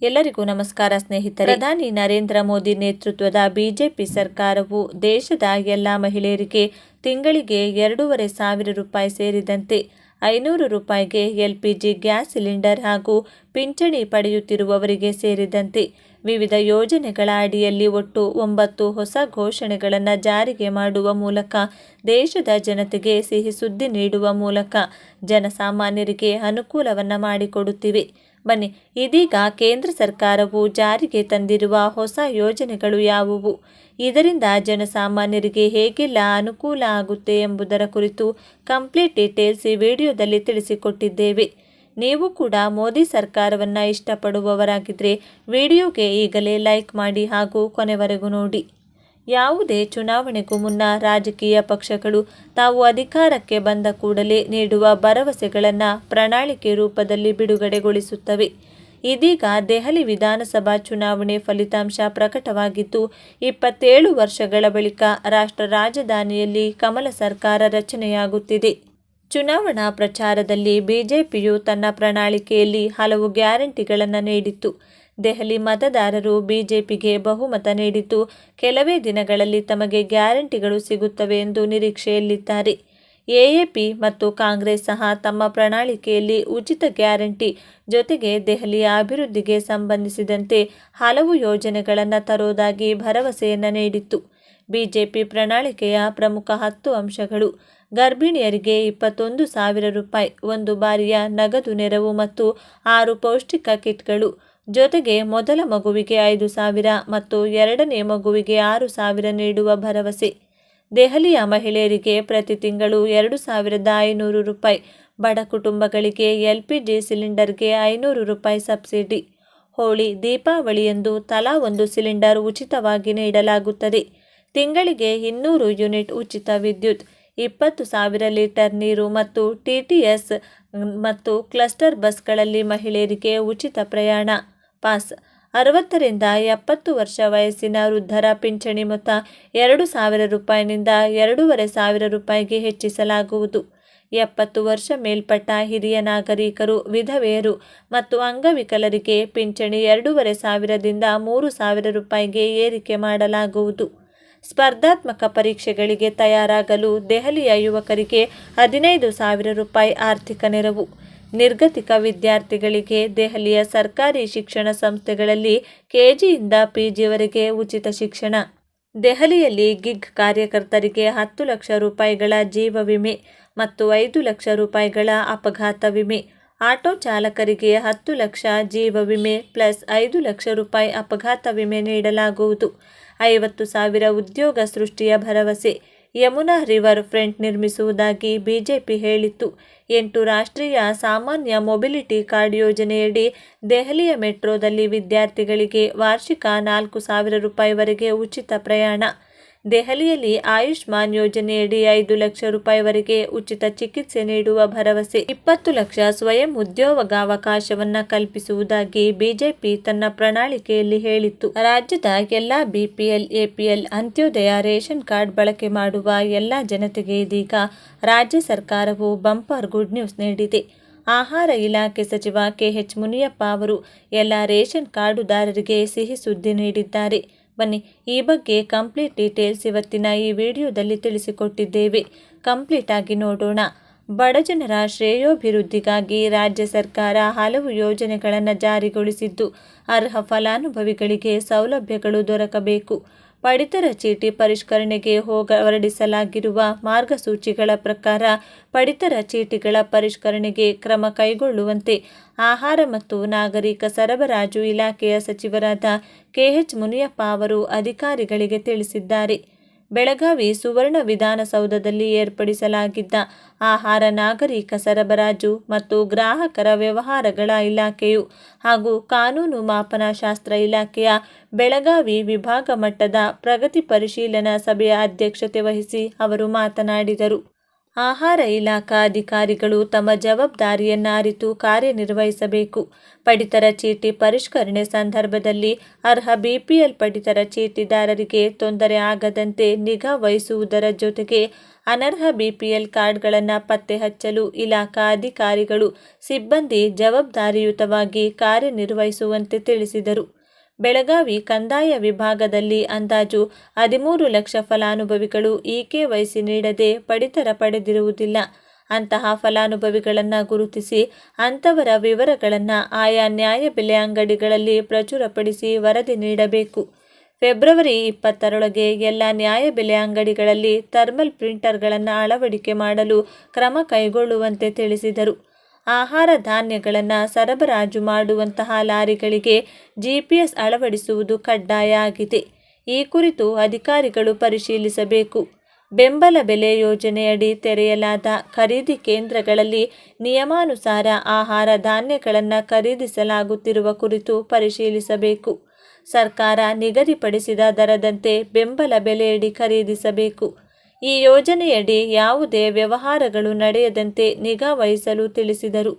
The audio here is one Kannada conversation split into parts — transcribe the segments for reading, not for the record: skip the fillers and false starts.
ಎಲ್ಲರಿಗೂ ನಮಸ್ಕಾರ ಸ್ನೇಹಿತರೆ. ಪ್ರಧಾನಿ ನರೇಂದ್ರ ಮೋದಿ ನೇತೃತ್ವದ ಬಿಜೆಪಿ ಸರ್ಕಾರವು ದೇಶದ ಎಲ್ಲ ಮಹಿಳೆಯರಿಗೆ ತಿಂಗಳಿಗೆ 2,500 ರೂಪಾಯಿ ಸೇರಿದಂತೆ 500 ರೂಪಾಯಿಗೆ LPG ಗ್ಯಾಸ್ ಸಿಲಿಂಡರ್ ಹಾಗೂ ಪಿಂಚಣಿ ಪಡೆಯುತ್ತಿರುವವರಿಗೆ ಸೇರಿದಂತೆ ವಿವಿಧ ಯೋಜನೆಗಳ ಅಡಿಯಲ್ಲಿ ಒಟ್ಟು 9 ಹೊಸ ಘೋಷಣೆಗಳನ್ನು ಜಾರಿಗೆ ಮಾಡುವ ಮೂಲಕ ದೇಶದ ಜನತೆಗೆ ಸಿಹಿ ಸುದ್ದಿ ನೀಡುವ ಮೂಲಕ ಜನಸಾಮಾನ್ಯರಿಗೆ ಅನುಕೂಲವನ್ನು ಮಾಡಿಕೊಡುತ್ತಿವೆ. ಬನ್ನಿ, ಇದೀಗ ಕೇಂದ್ರ ಸರ್ಕಾರವು ಜಾರಿಗೆ ತಂದಿರುವ ಹೊಸ ಯೋಜನೆಗಳು ಯಾವುವು, ಇದರಿಂದ ಜನಸಾಮಾನ್ಯರಿಗೆ ಹೇಗೆಲ್ಲ ಅನುಕೂಲ ಆಗುತ್ತೆ ಎಂಬುದರ ಕುರಿತು ಕಂಪ್ಲೀಟ್ ಡೀಟೇಲ್ಸ್ ಈ ವಿಡಿಯೋದಲ್ಲಿ ತಿಳಿಸಿಕೊಟ್ಟಿದ್ದೇವೆ. ನೀವು ಕೂಡ ಮೋದಿ ಸರ್ಕಾರವನ್ನು ಇಷ್ಟಪಡುವವರಾಗಿದ್ದರೆ ವಿಡಿಯೋಗೆ ಈಗಲೇ ಲೈಕ್ ಮಾಡಿ ಹಾಗೂ ಕೊನೆವರೆಗೂ ನೋಡಿ. ಯಾವುದೇ ಚುನಾವಣೆಗೂ ಮುನ್ನ ರಾಜಕೀಯ ಪಕ್ಷಗಳು ತಾವು ಅಧಿಕಾರಕ್ಕೆ ಬಂದ ಕೂಡಲೇ ನೀಡುವ ಭರವಸೆಗಳನ್ನು ಪ್ರಣಾಳಿಕೆ ರೂಪದಲ್ಲಿ ಬಿಡುಗಡೆಗೊಳಿಸುತ್ತವೆ. ಇದೀಗ ದೆಹಲಿ ವಿಧಾನಸಭಾ ಚುನಾವಣೆ ಫಲಿತಾಂಶ ಪ್ರಕಟವಾಗಿದ್ದು, 27 ವರ್ಷಗಳ ಬಳಿಕ ರಾಷ್ಟ್ರ ರಾಜಧಾನಿಯಲ್ಲಿ ಕಮಲ ಸರ್ಕಾರ ರಚನೆಯಾಗುತ್ತಿದೆ. ಚುನಾವಣಾ ಪ್ರಚಾರದಲ್ಲಿ ಬಿಜೆಪಿಯು ತನ್ನ ಪ್ರಣಾಳಿಕೆಯಲ್ಲಿ ಹಲವು ಗ್ಯಾರಂಟಿಗಳನ್ನು ನೀಡಿತ್ತು. ದೆಹಲಿ ಮತದಾರರು ಬಿಜೆಪಿಗೆ ಬಹುಮತ ನೀಡಿದ್ದು, ಕೆಲವೇ ದಿನಗಳಲ್ಲಿ ತಮಗೆ ಗ್ಯಾರಂಟಿಗಳು ಸಿಗುತ್ತವೆ ಎಂದು ನಿರೀಕ್ಷೆಯಲ್ಲಿದ್ದಾರೆ. ಎಎಪಿ ಮತ್ತು ಕಾಂಗ್ರೆಸ್ ಸಹ ತಮ್ಮ ಪ್ರಣಾಳಿಕೆಯಲ್ಲಿ ಉಚಿತ ಗ್ಯಾರಂಟಿ ಜೊತೆಗೆ ದೆಹಲಿಯ ಅಭಿವೃದ್ಧಿಗೆ ಸಂಬಂಧಿಸಿದಂತೆ ಹಲವು ಯೋಜನೆಗಳನ್ನು ತರುವುದಾಗಿ ಭರವಸೆಯನ್ನು ನೀಡಿತ್ತು. ಬಿಜೆಪಿ ಪ್ರಣಾಳಿಕೆಯ ಪ್ರಮುಖ 10 ಅಂಶಗಳು: ಗರ್ಭಿಣಿಯರಿಗೆ 21,000 ರೂಪಾಯಿ, ಒಂದು ಬಾರಿಯ ನಗದು ನೆರವು ಮತ್ತು 6 ಪೌಷ್ಟಿಕ ಕಿಟ್ಗಳು, ಜೊತೆಗೆ ಮೊದಲ ಮಗುವಿಗೆ 5,000 ಮತ್ತು ಎರಡನೇ ಮಗುವಿಗೆ 6,000 ನೀಡುವ ಭರವಸೆ. ದೆಹಲಿಯ ಮಹಿಳೆಯರಿಗೆ ಪ್ರತಿ ತಿಂಗಳು 2,500 ರೂಪಾಯಿ, ಬಡ ಕುಟುಂಬಗಳಿಗೆ LPG ಸಿಲಿಂಡರ್ಗೆ 500 ರೂಪಾಯಿ ಸಬ್ಸಿಡಿ. ಹೋಳಿ, ದೀಪಾವಳಿಯಂದು ತಲಾ 1 ಸಿಲಿಂಡರ್ ಉಚಿತವಾಗಿ ನೀಡಲಾಗುತ್ತದೆ. ತಿಂಗಳಿಗೆ 200 ಯೂನಿಟ್ ಉಚಿತ ವಿದ್ಯುತ್, 20,000 ಲೀಟರ್ ನೀರು ಮತ್ತು TTS ಮತ್ತು ಕ್ಲಸ್ಟರ್ ಬಸ್ಗಳಲ್ಲಿ ಮಹಿಳೆಯರಿಗೆ ಉಚಿತ ಪ್ರಯಾಣ ಪಾಸ್. 60 ರಿಂದ 70 ವರ್ಷ ವಯಸ್ಸಿನ ವೃದ್ಧರ ಪಿಂಚಣಿ ಮೊತ್ತ 2,000 ರೂಪಾಯಿನಿಂದ 2,500 ರೂಪಾಯಿಗೆ ಹೆಚ್ಚಿಸಲಾಗುವುದು. 70 ವರ್ಷ ಮೇಲ್ಪಟ್ಟ ಹಿರಿಯ ನಾಗರಿಕರು, ವಿಧವೆಯರು ಮತ್ತು ಅಂಗವಿಕಲರಿಗೆ ಪಿಂಚಣಿ 2,500 ದಿಂದ 3,000 ರೂಪಾಯಿಗೆ ಏರಿಕೆ ಮಾಡಲಾಗುವುದು. ಸ್ಪರ್ಧಾತ್ಮಕ ಪರೀಕ್ಷೆಗಳಿಗೆ ತಯಾರಾಗಲು ದೆಹಲಿಯ ಯುವಕರಿಗೆ 15,000 ರೂಪಾಯಿ ಆರ್ಥಿಕ ನೆರವು. ನಿರ್ಗತಿಕ ವಿದ್ಯಾರ್ಥಿಗಳಿಗೆ ದೆಹಲಿಯ ಸರ್ಕಾರಿ ಶಿಕ್ಷಣ ಸಂಸ್ಥೆಗಳಲ್ಲಿ KGಯಿಂದ PGವರೆಗೆ ಉಚಿತ ಶಿಕ್ಷಣ. ದೆಹಲಿಯಲ್ಲಿ ಗಿಗ್ ಕಾರ್ಯಕರ್ತರಿಗೆ 10 ಲಕ್ಷ ರೂಪಾಯಿಗಳ ಜೀವ ವಿಮೆ ಮತ್ತು 5 ಲಕ್ಷ ರೂಪಾಯಿಗಳ ಅಪಘಾತ ವಿಮೆ. ಆಟೋ ಚಾಲಕರಿಗೆ 10 ಲಕ್ಷ ಜೀವ ವಿಮೆ ಪ್ಲಸ್ 5 ಲಕ್ಷ ರೂಪಾಯಿ ಅಪಘಾತ ವಿಮೆ ನೀಡಲಾಗುವುದು. 50,000 ಉದ್ಯೋಗ ಸೃಷ್ಟಿಯ ಭರವಸೆ. ಯಮುನಾ ರಿವರ್ ಫ್ರಂಟ್ ನಿರ್ಮಿಸುವುದಾಗಿ ಬಿಜೆಪಿ ಹೇಳಿತ್ತು. 8 ರಾಷ್ಟ್ರೀಯ ಸಾಮಾನ್ಯ ಮೊಬಿಲಿಟಿ ಕಾರ್ಡ್ ಯೋಜನೆಯಡಿ ದೆಹಲಿಯ ಮೆಟ್ರೋದಲ್ಲಿ ವಿದ್ಯಾರ್ಥಿಗಳಿಗೆ ವಾರ್ಷಿಕ 4,000 ರೂಪಾಯಿವರೆಗೆ ಉಚಿತ ಪ್ರಯಾಣ. ದೆಹಲಿಯಲ್ಲಿ ಆಯುಷ್ಮಾನ್ ಯೋಜನೆಯಡಿ 5 ಲಕ್ಷ ರೂಪಾಯಿವರೆಗೆ ಉಚಿತ ಚಿಕಿತ್ಸೆ ನೀಡುವ ಭರವಸೆ. 20 ಲಕ್ಷ ಸ್ವಯಂ ಉದ್ಯೋಗಾವಕಾಶವನ್ನು ಕಲ್ಪಿಸುವುದಾಗಿ ಬಿಜೆಪಿ ತನ್ನ ಪ್ರಣಾಳಿಕೆಯಲ್ಲಿ ಹೇಳಿತ್ತು. ರಾಜ್ಯದ ಎಲ್ಲ BPL, APL, Antyodaya ration card ಬಳಕೆ ಮಾಡುವ ಎಲ್ಲ ಜನತೆಗೆ ಇದೀಗ ರಾಜ್ಯ ಸರ್ಕಾರವು ಬಂಪರ್ ಗುಡ್ ನ್ಯೂಸ್ ನೀಡಿದೆ. ಆಹಾರ ಇಲಾಖೆ ಸಚಿವ KH ಮುನಿಯಪ್ಪ ಅವರು ಎಲ್ಲ ರೇಷನ್ ಕಾರ್ಡುದಾರರಿಗೆ ಸಿಹಿ ಸುದ್ದಿ ನೀಡಿದ್ದಾರೆ. ಬನ್ನಿ, ಈ ಬಗ್ಗೆ ಕಂಪ್ಲೀಟ್ ಡೀಟೇಲ್ಸ್ ಇವತ್ತಿನ ಈ ವಿಡಿಯೋದಲ್ಲಿ ತಿಳಿಸಿಕೊಟ್ಟಿದ್ದೇವೆ. ಕಂಪ್ಲೀಟ್ ಆಗಿ ನೋಡೋಣ. ಬಡಜನರ ಶ್ರೇಯೋಭಿವೃದ್ಧಿಗಾಗಿ ರಾಜ್ಯ ಸರ್ಕಾರ ಹಲವು ಯೋಜನೆಗಳನ್ನು ಜಾರಿಗೊಳಿಸಿದ್ದು, ಅರ್ಹ ಫಲಾನುಭವಿಗಳಿಗೆ ಸೌಲಭ್ಯಗಳು ದೊರಕಬೇಕು. ಪಡಿತರ ಚೀಟಿ ಪರಿಷ್ಕರಣೆಗೆ ಹೊರಡಿಸಲಾಗಿರುವ ಮಾರ್ಗಸೂಚಿಗಳ ಪ್ರಕಾರ ಪಡಿತರ ಚೀಟಿಗಳ ಪರಿಷ್ಕರಣೆಗೆ ಕ್ರಮ ಕೈಗೊಳ್ಳುವಂತೆ ಆಹಾರ ಮತ್ತು ನಾಗರಿಕ ಸರಬರಾಜು ಇಲಾಖೆಯ ಸಚಿವರಾದ KH ಮುನಿಯಪ್ಪ ಅವರು ಅಧಿಕಾರಿಗಳಿಗೆ ತಿಳಿಸಿದ್ದಾರೆ. ಬೆಳಗಾವಿ ಸುವರ್ಣ ವಿಧಾನಸೌಧದಲ್ಲಿ ಏರ್ಪಡಿಸಲಾಗಿದ್ದ ಆಹಾರ, ನಾಗರಿಕ ಸರಬರಾಜು ಮತ್ತು ಗ್ರಾಹಕರ ವ್ಯವಹಾರಗಳ ಇಲಾಖೆಯು ಹಾಗೂ ಕಾನೂನು ಮಾಪನಶಾಸ್ತ್ರ ಇಲಾಖೆಯ ಬೆಳಗಾವಿ ವಿಭಾಗ ಮಟ್ಟದ ಪ್ರಗತಿ ಪರಿಶೀಲನಾ ಸಭೆಯ ಅಧ್ಯಕ್ಷತೆ ವಹಿಸಿ ಅವರು ಮಾತನಾಡಿದರು. ಆಹಾರ ಇಲಾಖಾ ಅಧಿಕಾರಿಗಳು ತಮ್ಮ ಜವಾಬ್ದಾರಿಯನ್ನು ಅರಿತು ಕಾರ್ಯನಿರ್ವಹಿಸಬೇಕು. ಪಡಿತರ ಚೀಟಿ ಪರಿಷ್ಕರಣೆ ಸಂದರ್ಭದಲ್ಲಿ ಅರ್ಹ ಬಿಪಿಎಲ್ ಪಡಿತರ ಚೀಟಿದಾರರಿಗೆ ತೊಂದರೆ ಆಗದಂತೆ ನಿಗಾ ವಹಿಸುವುದರ ಜೊತೆಗೆ ಅನರ್ಹ ಬಿಪಿಎಲ್ ಕಾರ್ಡ್ಗಳನ್ನು ಪತ್ತೆ ಹಚ್ಚಲು ಇಲಾಖಾ ಅಧಿಕಾರಿಗಳು ಸಿಬ್ಬಂದಿ ಜವಾಬ್ದಾರಿಯುತವಾಗಿ ಕಾರ್ಯನಿರ್ವಹಿಸುವಂತೆ ತಿಳಿಸಿದರು. ಬೆಳಗಾವಿ ಕಂದಾಯ ವಿಭಾಗದಲ್ಲಿ ಅಂದಾಜು 13 ಲಕ್ಷ ಫಲಾನುಭವಿಗಳು ಇಕೆವೈಸಿ ನೀಡದೆ ಪಡಿತರ ಪಡೆದಿರುವುದಿಲ್ಲ. ಅಂತಹ ಫಲಾನುಭವಿಗಳನ್ನು ಗುರುತಿಸಿ ಅಂಥವರ ವಿವರಗಳನ್ನು ಆಯಾ ನ್ಯಾಯಬೆಲೆ ಅಂಗಡಿಗಳಲ್ಲಿ ಪ್ರಚುರಪಡಿಸಿ ವರದಿ ನೀಡಬೇಕು. ಫೆಬ್ರವರಿ 20ರೊಳಗೆ ಎಲ್ಲ ನ್ಯಾಯಬೆಲೆ ಅಂಗಡಿಗಳಲ್ಲಿ ಥರ್ಮಲ್ ಪ್ರಿಂಟರ್ಗಳನ್ನು ಅಳವಡಿಕೆ ಮಾಡಲು ಕ್ರಮ ಕೈಗೊಳ್ಳುವಂತೆ ತಿಳಿಸಿದರು. ಆಹಾರ ಧಾನ್ಯಗಳನ್ನು ಸರಬರಾಜು ಮಾಡುವಂತಹ ಲಾರಿಗಳಿಗೆ GPS ಅಳವಡಿಸುವುದು ಕಡ್ಡಾಯ ಆಗಿದೆ. ಈ ಕುರಿತು ಅಧಿಕಾರಿಗಳು ಪರಿಶೀಲಿಸಬೇಕು. ಬೆಂಬಲ ಬೆಲೆ ಯೋಜನೆಯಡಿ ತೆರೆಯಲಾದ ಖರೀದಿ ಕೇಂದ್ರಗಳಲ್ಲಿ ನಿಯಮಾನುಸಾರ ಆಹಾರ ಧಾನ್ಯಗಳನ್ನು ಖರೀದಿಸಲಾಗುತ್ತಿರುವ ಕುರಿತು ಪರಿಶೀಲಿಸಬೇಕು. ಸರ್ಕಾರ ನಿಗದಿಪಡಿಸಿದ ದರದಂತೆ ಬೆಂಬಲ ಬೆಲೆಯಡಿ ಖರೀದಿಸಬೇಕು. ಈ ಯೋಜನೆಯಡಿ ಯಾವುದೇ ವ್ಯವಹಾರಗಳು ನಡೆಯದಂತೆ ನಿಗಾ ವಹಿಸಲು ತಿಳಿಸಿದರು.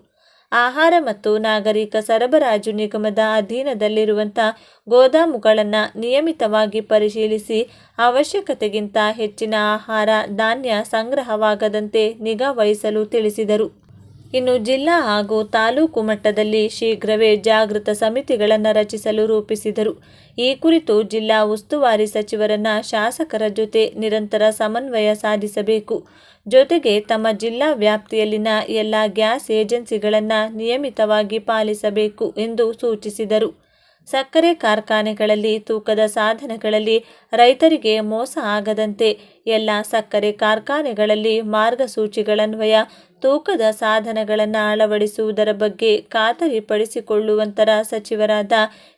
ಆಹಾರ ಮತ್ತು ನಾಗರಿಕ ಸರಬರಾಜು ನಿಗಮದ ಅಧೀನದಲ್ಲಿರುವಂಥ ಗೋದಾಮುಗಳನ್ನು ನಿಯಮಿತವಾಗಿ ಪರಿಶೀಲಿಸಿ ಅವಶ್ಯಕತೆಗಿಂತ ಹೆಚ್ಚಿನ ಆಹಾರ ಧಾನ್ಯ ಸಂಗ್ರಹವಾಗದಂತೆ ನಿಗಾ ವಹಿಸಲು ತಿಳಿಸಿದರು. ಇನ್ನು ಜಿಲ್ಲಾ ಹಾಗೂ ತಾಲೂಕು ಮಟ್ಟದಲ್ಲಿ ಶೀಘ್ರವೇ ಜಾಗೃತ ಸಮಿತಿಗಳನ್ನು ರಚಿಸಲು ರೂಪಿಸಿದರು. ಈ ಕುರಿತು ಜಿಲ್ಲಾ ಉಸ್ತುವಾರಿ ಸಚಿವರನ್ನ ಶಾಸಕರ ಜೊತೆ ನಿರಂತರ ಸಮನ್ವಯ ಸಾಧಿಸಬೇಕು. ಜೊತೆಗೆ ತಮ್ಮ ಜಿಲ್ಲಾ ವ್ಯಾಪ್ತಿಯಲ್ಲಿನ ಎಲ್ಲ ಗ್ಯಾಸ್ ಏಜೆನ್ಸಿಗಳನ್ನು ನಿಯಮಿತವಾಗಿ ಪಾಲಿಸಬೇಕು ಎಂದು ಸೂಚಿಸಿದರು. ಸಕ್ಕರೆ ಕಾರ್ಖಾನೆಗಳಲ್ಲಿ ತೂಕದ ಸಾಧನಗಳಲ್ಲಿ ರೈತರಿಗೆ ಮೋಸ ಆಗದಂತೆ ಎಲ್ಲ ಸಕ್ಕರೆ ಕಾರ್ಖಾನೆಗಳಲ್ಲಿ ಮಾರ್ಗಸೂಚಿಗಳನ್ವಯ ತೂಕದ ಸಾಧನಗಳನ್ನು ಅಳವಡಿಸುವುದರ ಬಗ್ಗೆ ಖಾತರಿಪಡಿಸಿಕೊಳ್ಳುವಂತರ ಸಚಿವರಾದ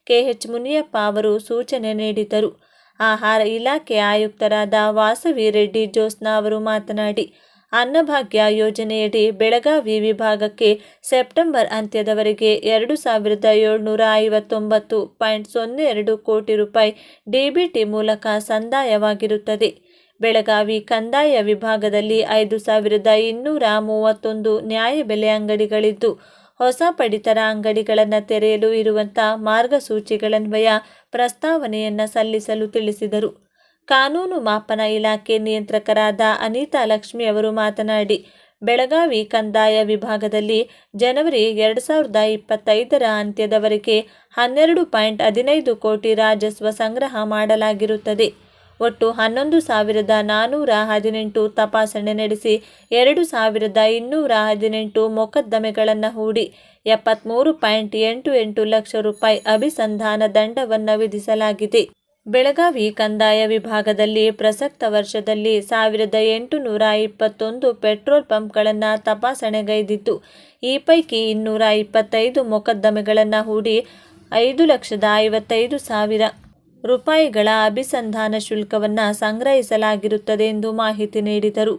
KH ಮುನಿಯಪ್ಪ ಅವರು ಸೂಚನೆ ನೀಡಿದರು. ಆಹಾರ ಇಲಾಖೆ ಆಯುಕ್ತರಾದ ವಾಸವಿ ರೆಡ್ಡಿ ಜ್ಯೋತ್ಸ್ನಾ ಅವರು ಮಾತನಾಡಿ, ಅನ್ನಭಾಗ್ಯ ಯೋಜನೆಯಡಿ ಬೆಳಗಾವಿ ವಿಭಾಗಕ್ಕೆ ಸೆಪ್ಟೆಂಬರ್ ಅಂತ್ಯದವರೆಗೆ 2759.02 ಕೋಟಿ ರೂಪಾಯಿ DBT ಮೂಲಕ ಸಂದಾಯವಾಗಿರುತ್ತದೆ. ಬೆಳಗಾವಿ ಕಂದಾಯ ವಿಭಾಗದಲ್ಲಿ 5231 ನ್ಯಾಯಬೆಲೆ ಅಂಗಡಿಗಳಿದ್ದು, ಹೊಸ ಪಡಿತರ ಅಂಗಡಿಗಳನ್ನು ತೆರೆಯಲು ಇರುವಂಥ ಮಾರ್ಗಸೂಚಿಗಳನ್ವಯ ಪ್ರಸ್ತಾವನೆಯನ್ನು ಸಲ್ಲಿಸಲು ತಿಳಿಸಿದರು. ಕಾನೂನು ಮಾಪನ ಇಲಾಖೆ ನಿಯಂತ್ರಕರಾದ ಅನಿತಾ ಲಕ್ಷ್ಮಿ ಅವರು ಮಾತನಾಡಿ, ಬೆಳಗಾವಿ ಕಂದಾಯ ವಿಭಾಗದಲ್ಲಿ ಜನವರಿ 2025ರ ಅಂತ್ಯದವರೆಗೆ 12.15 ಕೋಟಿ ರಾಜಸ್ವ ಸಂಗ್ರಹ ಮಾಡಲಾಗಿರುತ್ತದೆ. ಒಟ್ಟು 11,418 ತಪಾಸಣೆ ನಡೆಸಿ 2,218 ಮೊಕದ್ದಮೆಗಳನ್ನು ಹೂಡಿ 73.88 ಲಕ್ಷ ರೂಪಾಯಿ ಅಭಿಸಂಧಾನ ದಂಡವನ್ನು ವಿಧಿಸಲಾಗಿದೆ. ಬೆಳಗಾವಿ ಕಂದಾಯ ವಿಭಾಗದಲ್ಲಿ ಪ್ರಸಕ್ತ ವರ್ಷದಲ್ಲಿ 1,821 ಪೆಟ್ರೋಲ್ ಪಂಪ್ಗಳನ್ನು ತಪಾಸಣೆಗೈದಿದ್ದು, ಈ ಪೈಕಿ 225 ಮೊಕದ್ದಮೆಗಳನ್ನು ಹೂಡಿ 5,55,000 ರೂಪಾಯಿಗಳ ಅಭಿಸಂಧಾನ ಶುಲ್ಕವನ್ನು ಸಂಗ್ರಹಿಸಲಾಗಿರುತ್ತದೆ ಎಂದು ಮಾಹಿತಿ ನೀಡಿದರು.